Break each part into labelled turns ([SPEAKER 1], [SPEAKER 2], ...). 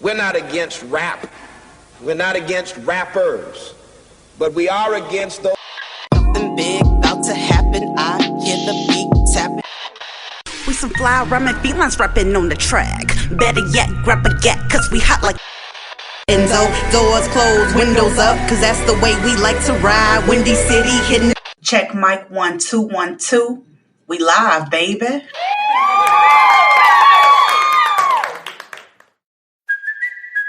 [SPEAKER 1] We're not against rap. We're not against rappers. But we are against those.
[SPEAKER 2] Something big about to happen. I hear the beat tapping. We some fly rhyming felines rapping on the track. Better yet, grab a gat, cause we hot like Enzo. Doors closed, windows up, cause that's the way we like to ride. Windy City hitting. Check mic 1 2 1 2. We live, baby.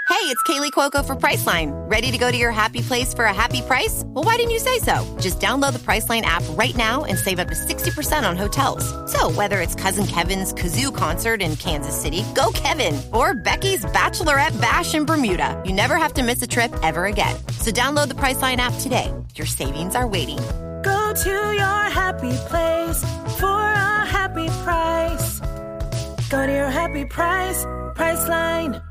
[SPEAKER 3] Hey, it's Kaylee Cuoco for Priceline. Ready to go to your happy place for a happy price? Well, why didn't you say so? Just download the Priceline app right now and save up to 60% on hotels. So whether it's Cousin Kevin's Kazoo Concert in Kansas City, go Kevin, or Becky's Bachelorette Bash in Bermuda, you never have to miss a trip ever again. So download the Priceline app today. Your savings are waiting.
[SPEAKER 4] Go to your happy place for a happy price. Go to your happy price, Priceline.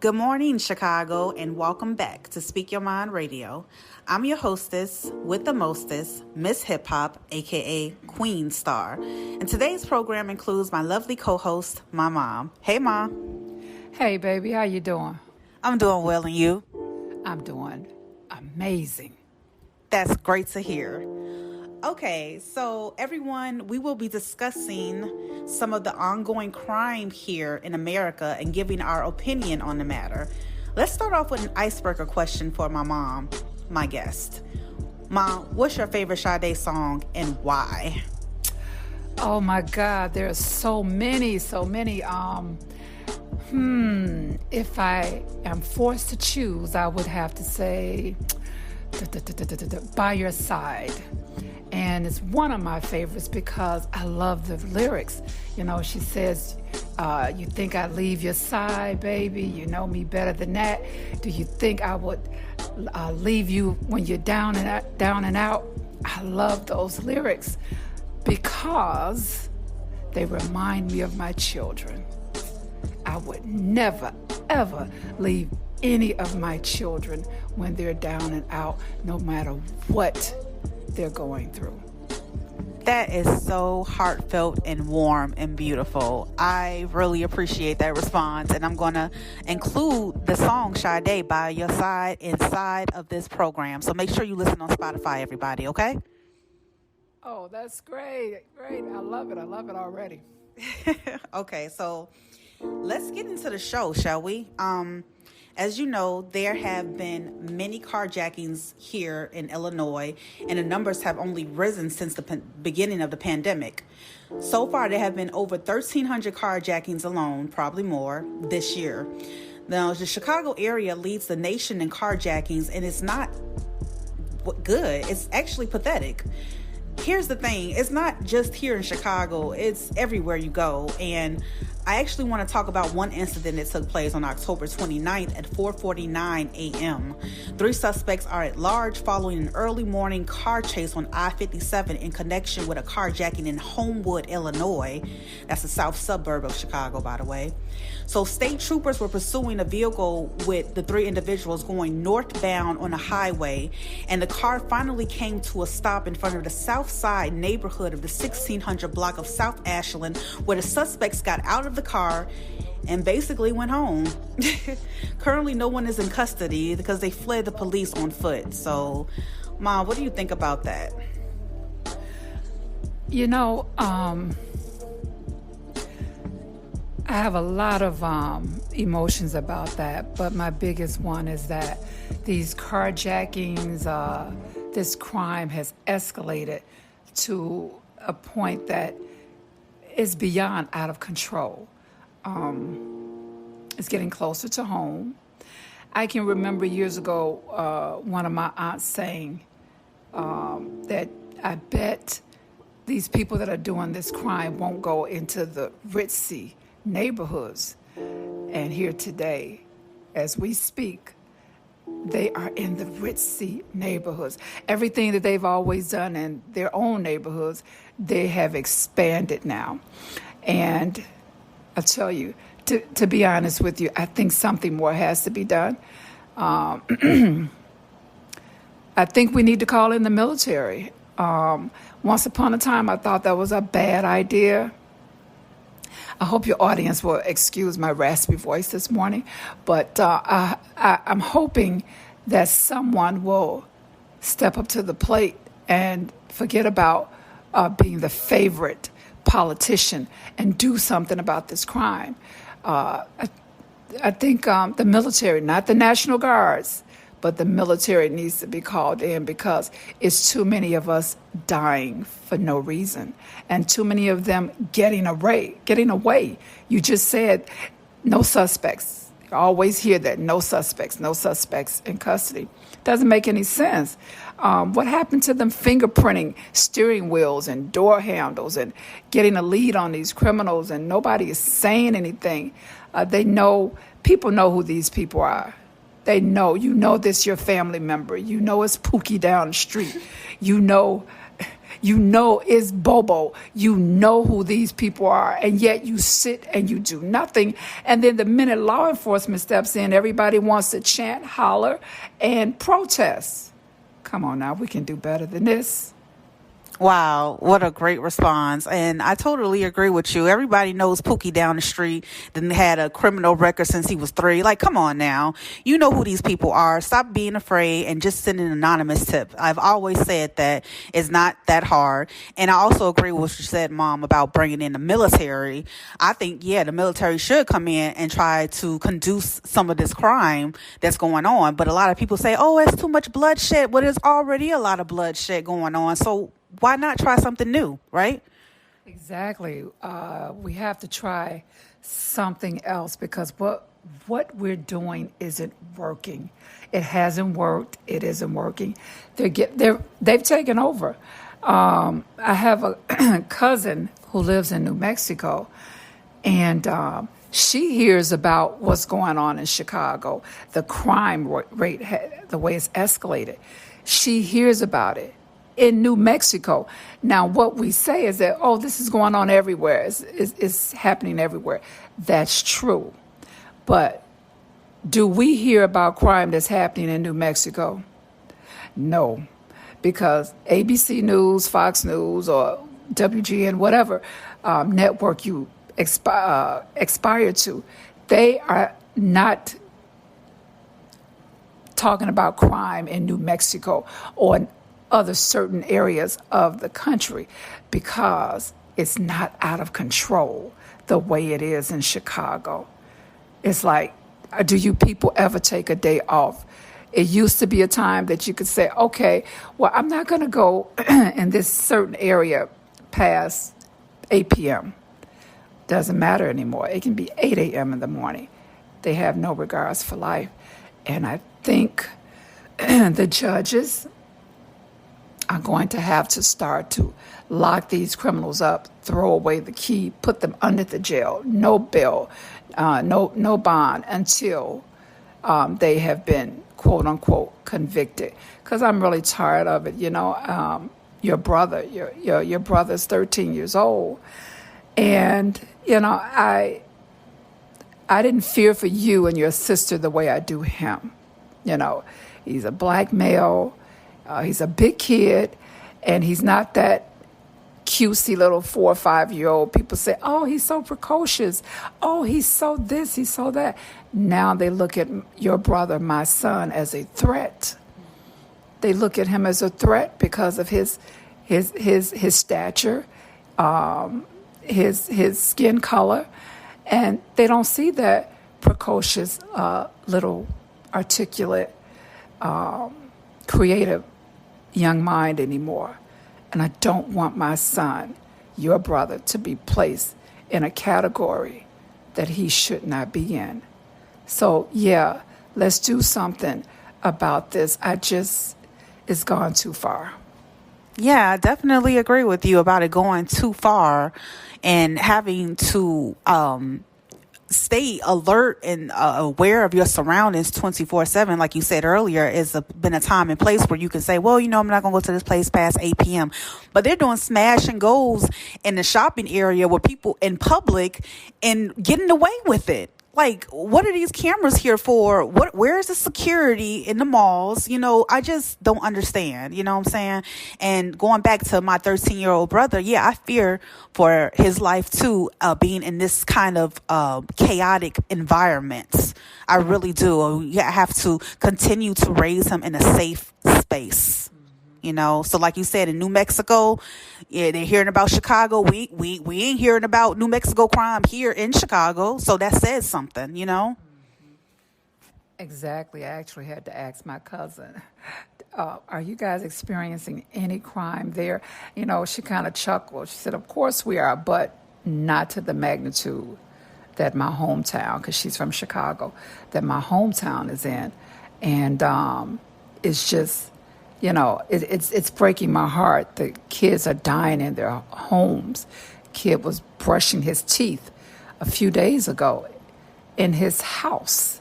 [SPEAKER 2] Good morning, Chicago, and welcome back to Speak Your Mind Radio. I'm your hostess with the mostest, Mzhiphop, aka Queen Star. And today's program includes my lovely co-host, my mom. Hey, Mom.
[SPEAKER 5] Hey, baby, how you doing?
[SPEAKER 2] I'm doing well, and you?
[SPEAKER 5] I'm doing amazing.
[SPEAKER 2] That's great to hear. Okay, so everyone, we will be discussing some of the ongoing crime here in America and giving our opinion on the matter. Let's start off with an icebreaker question for my mom, my guest. Mom, what's your favorite Sade song and why?
[SPEAKER 5] Oh my God, there's so many. If I am forced to choose, I would have to say By Your Side. And it's one of my favorites because I love the lyrics. You know, she says, you think I'd leave your side, baby? You know me better than that. Do you think I would leave you when you're down and out? I love those lyrics because they remind me of my children. I would never, ever leave any of my children when they're down and out, no matter what they're going through.
[SPEAKER 2] That is so heartfelt and warm and beautiful. I really appreciate that response, and I'm going to include the song Sade By Your Side inside of this program. So make sure you listen on Spotify, everybody, okay?
[SPEAKER 5] Oh, that's great. Great. I love it already.
[SPEAKER 2] Okay, so let's get into the show, shall we? As you know, there have been many carjackings here in Illinois, and the numbers have only risen since the beginning of the pandemic. So far, there have been over 1,300 carjackings alone, probably more, this year. Now, the Chicago area leads the nation in carjackings, and it's not good. It's actually pathetic. Here's the thing. It's not just here in Chicago. It's everywhere you go, and I actually want to talk about one incident that took place on October 29th at 4:49 a.m. 3 suspects are at large following an early morning car chase on I-57 in connection with a carjacking in Homewood, Illinois. That's a south suburb of Chicago, by the way. So state troopers were pursuing a vehicle with the 3 individuals going northbound on a highway, and the car finally came to a stop in front of the south side neighborhood of the 1600 block of South Ashland, where the suspects got out of the car and basically went home. Currently, no one is in custody because they fled the police on foot. So, Mom, what do you think about that?
[SPEAKER 5] You know, I have a lot of emotions about that, but my biggest one is that these carjackings, this crime has escalated to a point that is beyond out of control. It's getting closer to home. I can remember years ago, one of my aunts saying that I bet these people that are doing this crime won't go into the ritzy neighborhoods. And here today, as we speak, they are in the ritzy neighborhoods. Everything that they've always done in their own neighborhoods, they have expanded now. And I tell you, to be honest with you, I think something more has to be done. I think we need to call in the military. Once upon a time, I thought that was a bad idea. I hope your audience will excuse my raspy voice this morning, but I'm hoping that someone will step up to the plate and forget about being the favorite politician and do something about this crime. I think the military, not the National Guards, but the military needs to be called in because it's too many of us dying for no reason and too many of them getting away. You just said no suspects. You always hear that, no suspects in custody. Doesn't make any sense. What happened to them fingerprinting steering wheels and door handles and getting a lead on these criminals, and nobody is saying anything? People know who these people are. They know. You know this your family member. You know it's Pookie down the street. You know it's Bobo. You know who these people are, and yet you sit and you do nothing. And then the minute law enforcement steps in, everybody wants to chant, holler, and protest. Come on now, we can do better than this.
[SPEAKER 2] Wow, what a great response. And I totally agree with you. Everybody knows Pookie down the street, then had a criminal record since he was 3. Like, come on now. You know who these people are. Stop being afraid and just send an anonymous tip. I've always said that it's not that hard. And I also agree with what you said, Mom, about bringing in the military. I think, the military should come in and try to conduce some of this crime that's going on. But a lot of people say, oh, it's too much bloodshed. Well, there's already a lot of bloodshed going on. So why not try something new, right?
[SPEAKER 5] Exactly. We have to try something else because what we're doing isn't working. It hasn't worked. It isn't working. They've taken over. I have a cousin who lives in New Mexico, and she hears about what's going on in Chicago, the crime rate, the way it's escalated. She hears about it in New Mexico. Now, what we say is that, this is going on everywhere. It's happening everywhere. That's true. But do we hear about crime that's happening in New Mexico? No, because ABC News, Fox News, or WGN, whatever network you aspire to, they are not talking about crime in New Mexico or in other certain areas of the country because it's not out of control the way it is in Chicago. It's like, do you people ever take a day off? It used to be a time that you could say, okay, well, I'm not going to go in this certain area past 8 p.m. Doesn't matter anymore. It can be 8 a.m. in the morning. They have no regards for life. And I think the judges are going to have to start to lock these criminals up, throw away the key, put them under the jail, no bail, no bond until they have been, quote unquote, convicted. Because I'm really tired of it. Your brother's 13 years old, and I didn't fear for you and your sister the way I do him. He's a black male. He's a big kid, and he's not that cutesy little 4 or 5 year old. People say, oh, he's so precocious. Oh, he's so this, he's so that. Now they look at your brother, my son, as a threat. They look at him as a threat because of his stature, his skin color, and they don't see that precocious, little articulate, creative young mind anymore. And I don't want my son, your brother, to be placed in a category that he should not be in. So, let's do something about this. It's gone too far.
[SPEAKER 2] Yeah, I definitely agree with you about it going too far and having to stay alert and aware of your surroundings 24/7. Like you said earlier, it's been a time and place where you can say, well, I'm not going to go to this place past 8 p.m. But they're doing smash and goes in the shopping area with people in public and getting away with it. like, what are these cameras here for? Where is the security in the malls? I just don't understand. You know what I'm saying? And going back to my 13-year-old brother, yeah, I fear for his life too, being in this kind of chaotic environment. I really do. You have to continue to raise him in a safe space. So like you said, in New Mexico, yeah, they're hearing about Chicago. We ain't hearing about New Mexico crime here in Chicago. So that says something,
[SPEAKER 5] Exactly. I actually had to ask my cousin, are you guys experiencing any crime there? She kind of chuckled. She said, of course we are, but not to the magnitude that my hometown, because she's from Chicago, that my hometown is in. And it's just... it's breaking my heart. The kids are dying in their homes. Kid was brushing his teeth a few days ago in his house,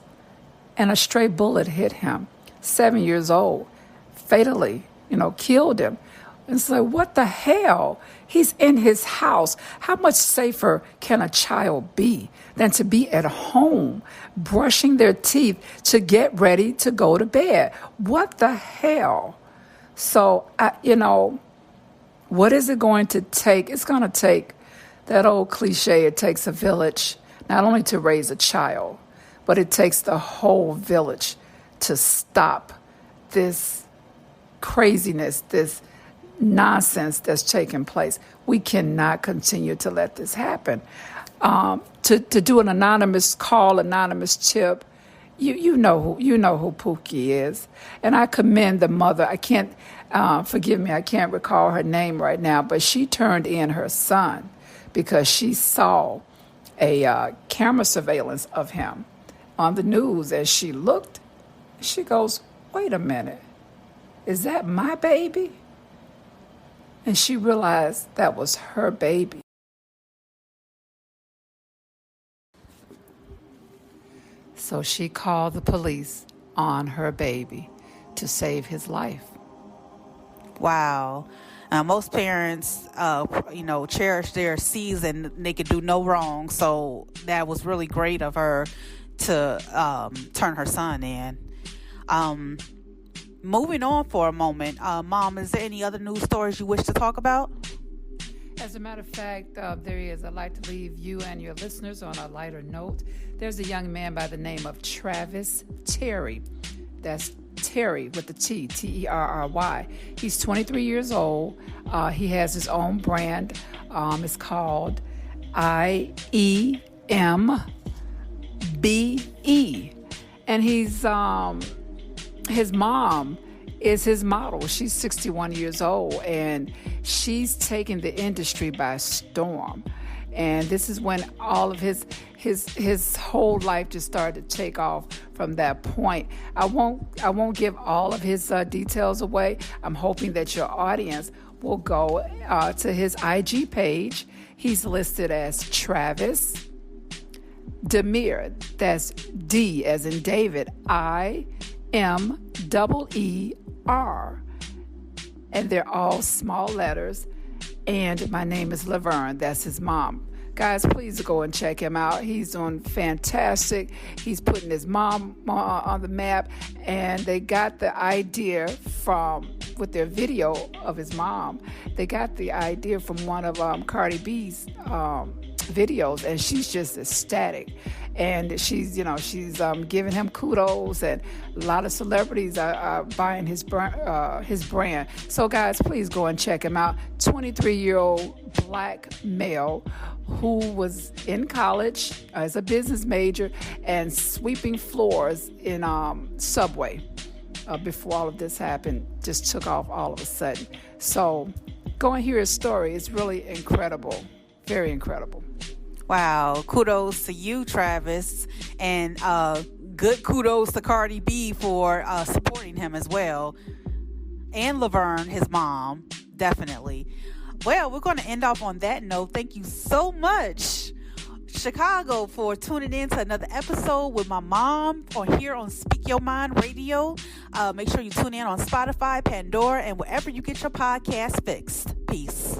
[SPEAKER 5] and a stray bullet hit him. 7 years old, fatally, killed him. And it's like, what the hell? He's in his house. How much safer can a child be than to be at home brushing their teeth to get ready to go to bed? What the hell? So, what is it going to take? It's going to take that old cliche, it takes a village, not only to raise a child, but it takes the whole village to stop this craziness, this nonsense that's taking place. We cannot continue to let this happen. To do an anonymous call, anonymous tip, You know who Pookie is, and I commend the mother. I can't, forgive me, I can't recall her name right now, but she turned in her son because she saw a camera surveillance of him on the news. As she looked, she goes, "Wait a minute, is that my baby?" And she realized that was her baby. So she called the police on her baby to save his life.
[SPEAKER 2] Wow. Most parents, cherish their season. They could do no wrong. So that was really great of her to turn her son in. Moving on for a moment, Mom, is there any other news stories you wish to talk about?
[SPEAKER 5] As a matter of fact, there is. I'd like to leave you and your listeners on a lighter note. There's a young man by the name of Travis Terry. That's Terry with the T, Terry. He's 23 years old. He has his own brand. It's called iembe. And his mom is his model. She's 61 years old, and she's taken the industry by storm. And this is when all of his whole life just started to take off from that point. I won't give all of his details away. I'm hoping that your audience will go to his IG page. He's listed as Travis Demir. That's D as in David, IMEER. And they're all small letters. And my name is Laverne. That's his mom. Guys, please go and check him out. He's doing fantastic. He's putting his mom on the map. And they got the idea with their video of his mom, they got the idea from one of Cardi B's videos. And she's just ecstatic. And she's giving him kudos, and a lot of celebrities are buying his brand. So, guys, please go and check him out. 23-year-old black male who was in college as a business major and sweeping floors in Subway before all of this happened. Just took off all of a sudden. So, go and hear his story. It's really incredible, very incredible.
[SPEAKER 2] Wow, kudos to you, Travis, and good kudos to Cardi B for supporting him as well, and Laverne, his mom, definitely. Well, we're going to end off on that note. Thank you so much, Chicago, for tuning in to another episode with my mom here on Speak Your Mind Radio. Make sure you tune in on Spotify, Pandora, and wherever you get your podcast fixed. Peace.